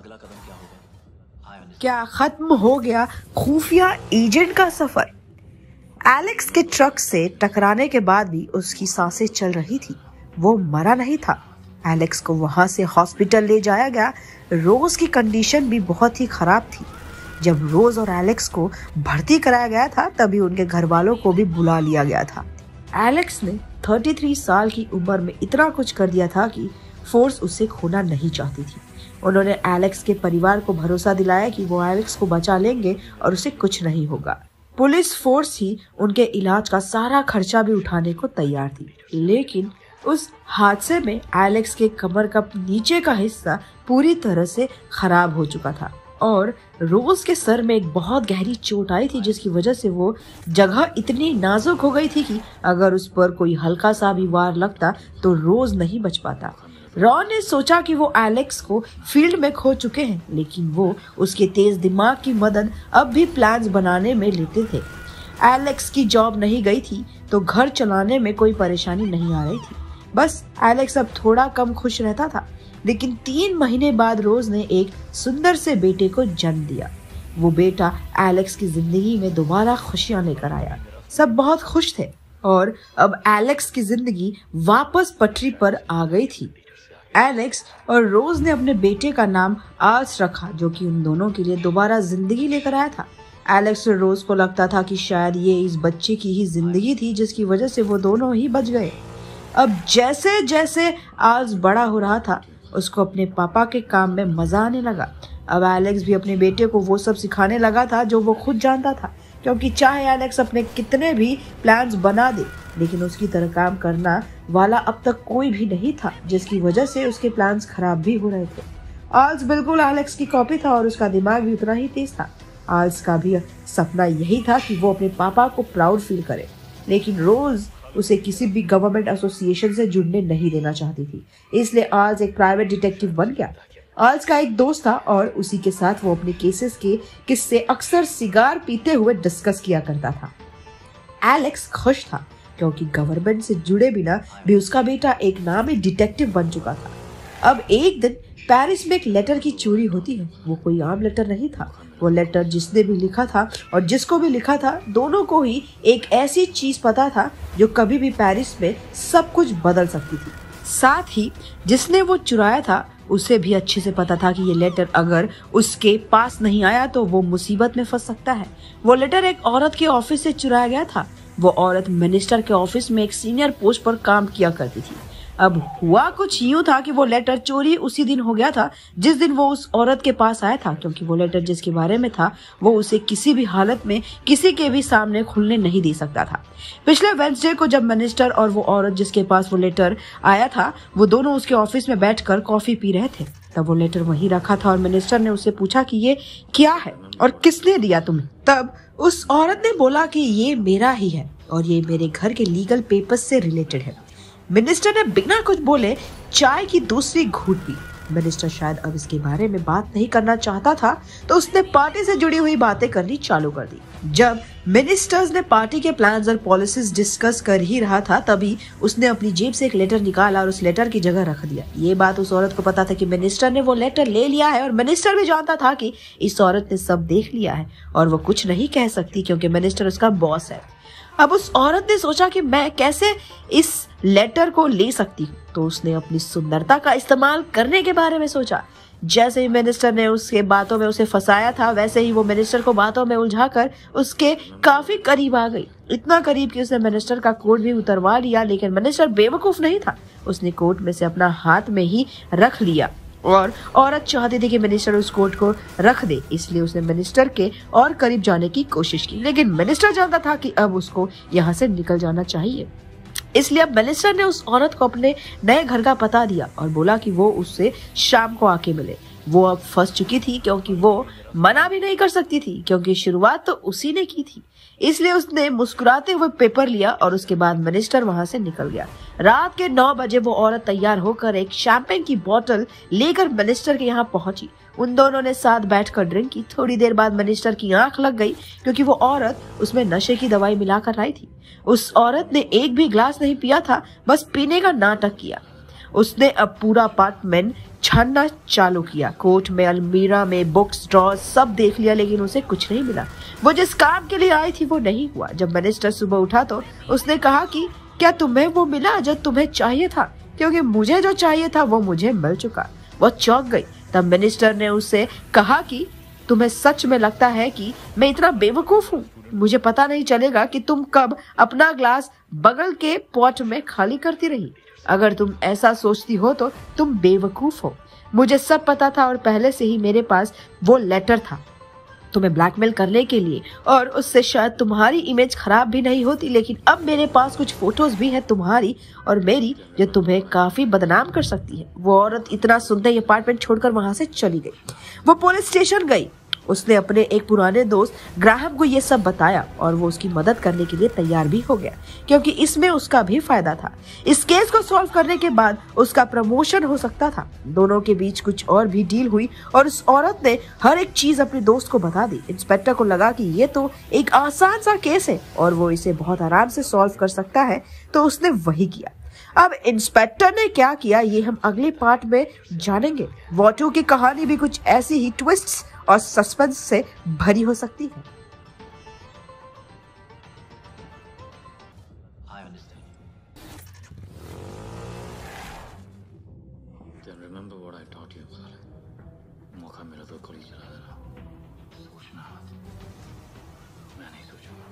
अगला कदम क्या होगा? क्या खत्म हो गया खुफिया एजेंट का सफर? एलेक्स के ट्रक से टकराने के बाद भी उसकी सांसें चल रही थी। वो मरा नहीं था। एलेक्स को वहां से हॉस्पिटल ले जाया गया। रोज की कंडीशन भी बहुत ही खराब थी। जब रोज और एलेक्स को भर्ती कराया गया था तभी उनके घर वालों को भी बुला लिया गया था। एलेक्स ने 33 साल की उम्र में इतना कुछ कर दिया था कि फोर्स उसे खोना नहीं चाहती थी। उन्होंने एलेक्स के परिवार को भरोसा दिलाया कि वो एलेक्स को बचा लेंगे और उसे कुछ नहीं होगा। पुलिस फोर्स ही उनके इलाज का सारा खर्चा भी उठाने को तैयार थी। लेकिन उस हादसे में एलेक्स के कमर का नीचे का हिस्सा पूरी तरह से खराब हो चुका था और रोज के सर में एक बहुत गहरी चोट आई थी, जिसकी वजह से वो जगह इतनी नाजुक हो गई थी कि अगर उस पर कोई हल्का सा भी वार लगता तो रोज नहीं बच पाता। रॉन ने सोचा कि वो एलेक्स को फील्ड में खो चुके हैं, लेकिन वो उसके तेज दिमाग की मदद अब भी प्लान्स बनाने में लेते थे। एलेक्स की जॉब नहीं गई थी तो घर चलाने में कोई परेशानी नहीं आ रही थी। बस एलेक्स अब थोड़ा कम खुश रहता था। लेकिन 3 महीने बाद रोज ने एक सुंदर से बेटे को जन्म दिया। वो बेटा एलेक्स की जिंदगी में दोबारा खुशियां लेकर आया। सब बहुत खुश थे और अब एलेक्स की जिंदगी वापस पटरी पर आ गई थी। एलेक्स और रोज ने अपने बेटे का नाम आर्स रखा, जो कि उन दोनों के लिए दोबारा जिंदगी लेकर आया था। एलेक्स और रोज को लगता था कि शायद ये इस बच्चे की ही जिंदगी थी, जिसकी वजह से वो दोनों ही बच गए। अब जैसे जैसे आर्स बड़ा हो रहा था उसको अपने पापा के काम में मजा आने लगा। अब एलेक्स भी अपने बेटे को वो सब सिखाने लगा था जो वो खुद जानता था, क्योंकि चाहे एलेक्स अपने कितने भी प्लान्स बना दे, लेकिन उसकी तरह काम करना वाला अब तक कोई भी नहीं था, जिसकी वजह से उसके प्लान्स खराब भी हो रहे थे। आल्स बिल्कुल एलेक्स की कॉपी था और उसका दिमाग भी उतना ही तेज था। आल्स का भी सपना यही था कि वो अपने पापा को प्राउड फील करे, लेकिन रोज उसे किसी भी गवर्नमेंट एसोसिएशन से जुड़ने नहीं देना चाहती थी। इसलिए आल्स एक प्राइवेट डिटेक्टिव बन गया। आल्स का एक दोस्त था और उसी के साथ वो अपने केसेस के किस्से अक्सर सिगार पीते हुए डिस्कस किया करता था। एलेक्स खुश था क्योंकि गवर्नमेंट से जुड़े बिना भी उसका बेटा एक नामी डिटेक्टिव बन चुका था। अब एक दिन पेरिस में एक लेटर की चोरी होती है। वो कोई आम लेटर नहीं था। वो लेटर जिसने भी लिखा था और जिसको भी लिखा था, दोनों को ही एक ऐसी चीज पता था जो कभी भी पेरिस में सब कुछ बदल सकती थी। साथ ही जिसने वो चुराया था उसे भी अच्छे से पता था कि ये लेटर अगर उसके पास नहीं आया तो वो मुसीबत में फंस सकता है। वो लेटर एक औरत के ऑफिस से चुराया गया था। वो औरत मिनिस्टर के ऑफिस में एक सीनियर पोस्ट पर काम किया करती थी। अब हुआ कुछ यूं था कि वो लेटर चोरी उसी दिन हो गया था जिस दिन वो उस औरत के पास आया था, क्योंकि वो लेटर जिसके बारे में था वो उसे किसी भी हालत में किसी के भी सामने खुलने नहीं दे सकता था। पिछले वेडनेसडे को जब मिनिस्टर और वो औरत जिसके पास वो लेटर आया था, वो दोनों उसके ऑफिस में बैठकर कॉफी पी रहे थे, तब वो लेटर वहीं रखा था और मिनिस्टर ने उससे पूछा कि ये क्या है और किसने दिया तुम्हें। तब उस औरत ने बोला कि ये मेरा ही है और ये मेरे घर के लीगल पेपर्स से रिलेटेड है। मिनिस्टर ने बिना कुछ बोले चाय की दूसरी घूंट पी। मिनिस्टर शायद अब इसके बारे में बात नहीं करना चाहता था तो उसने पार्टी से जुड़ी हुई बातें करनी चालू कर दी। जब मिनिस्टर्स ने पार्टी के प्लान्स और पॉलिसीज डिस्कस कर ही रहा था तभी उसने अपनी जेब से एक लेटर निकाला और उस लेटर की जगह रख दिया। ये बात उस औरत को पता था कि मिनिस्टर ने वो लेटर ले लिया है और मिनिस्टर भी जानता था कि इस औरत ने सब देख लिया है और वो कुछ नहीं कह सकती क्योंकि मिनिस्टर उसका बॉस है। अब उस औरत ने सोचा कि मैं कैसे इस लेटर को ले सकती हूँ, तो उसने अपनी सुंदरता का इस्तेमाल करने के बारे में सोचा। जैसे ही मिनिस्टर ने उसके बातों में उसे फंसाया था वैसे ही वो मिनिस्टर को बातों में उलझाकर उसके काफी करीब आ गई। इतना करीब कि उसने मिनिस्टर का कोट भी उतरवा लिया, लेकिन मिनिस्टर बेवकूफ नहीं था। उसने कोट में से अपना हाथ में ही रख लिया और औरत चाहती थी कि मिनिस्टर उस कोट को रख दे, इसलिए उसने मिनिस्टर के और करीब जाने की कोशिश की। लेकिन मिनिस्टर जानता था कि अब उसको यहाँ से निकल जाना चाहिए, इसलिए अब मिनिस्टर ने उस औरत को अपने नए घर का पता दिया और बोला कि वो उससे शाम को आके मिले। वो अब फंस चुकी थी क्योंकि वो मना भी नहीं कर सकती थी क्योंकि शुरुआत तो उसी ने की थी। इसलिए उसने मुस्कुराते हुए पेपर लिया और उसके बाद मिनिस्टर वहां से निकल गया। रात के 9 बजे वो औरत तैयार होकर एक शैंपेन की बोतल लेकर मिनिस्टर के यहाँ पहुंची। उन दोनों ने साथ बैठकर ड्रिंक की। थोड़ी देर बाद मिनिस्टर की आंख लग गई क्योंकि वो औरत उसमें नशे की दवाई मिलाकर लाई थी। उस औरत ने एक भी ग्लास नहीं पिया था, बस पीने का नाटक किया। उसने अब पूरा अपार्टमेंट छानना चालू किया। कोट में, अलमीरा में, बुक्स, ड्रॉर सब देख लिया, लेकिन उसे कुछ नहीं मिला। वो जिस काम के लिए आई थी वो नहीं हुआ। जब मिनिस्टर सुबह उठा तो उसने कहा कि क्या तुम्हें वो मिला जो तुम्हें चाहिए था? क्योंकि मुझे जो चाहिए था वो मुझे मिल चुका। वो चौंक गई। तब मिनिस्टर ने उससे कहा कि तुम्हें सच में लगता है कि मैं इतना बेवकूफ हूँ? मुझे पता नहीं चलेगा कि तुम कब अपना ग्लास बगल के पॉट में खाली करती रही। अगर तुम ऐसा सोचती हो तो तुम बेवकूफ हो। मुझे सब पता था और पहले से ही मेरे पास वो लेटर था तुम्हें ब्लैकमेल करने के लिए, और उससे शायद तुम्हारी इमेज खराब भी नहीं होती। लेकिन अब मेरे पास कुछ फोटोज भी है तुम्हारी और मेरी जो तुम्हें काफी बदनाम कर सकती है। वो औरत इतना सुनते ही अपार्टमेंट छोड़कर वहां से चली गई। वो पुलिस स्टेशन गई। उसने अपने एक पुराने दोस्त ग्राहम को ये सब बताया और वो उसकी मदद करने के लिए तैयार भी हो गया, क्योंकि इसमें उसका भी फायदा था। इस केस को सॉल्व करने के बाद उसका प्रमोशन हो सकता था। दोनों के बीच कुछ और भी डील हुई और उस औरत ने हर एक चीज अपने दोस्त को बता दी। इंस्पेक्टर को लगा कि ये तो एक आसान सा केस है और वो इसे बहुत आराम से सॉल्व कर सकता है, तो उसने वही किया। अब इंस्पेक्टर ने क्या किया ये हम अगले पार्ट में जानेंगे। वॉटो की कहानी भी कुछ ऐसी ही ट्विस्ट्स और सस्पेंस से भरी हो सकती है। I understand. Then remember what I taught you, Khalid. मौका मिला तो गोली चला देना। सोचना, मैं नहीं सोचूंगा।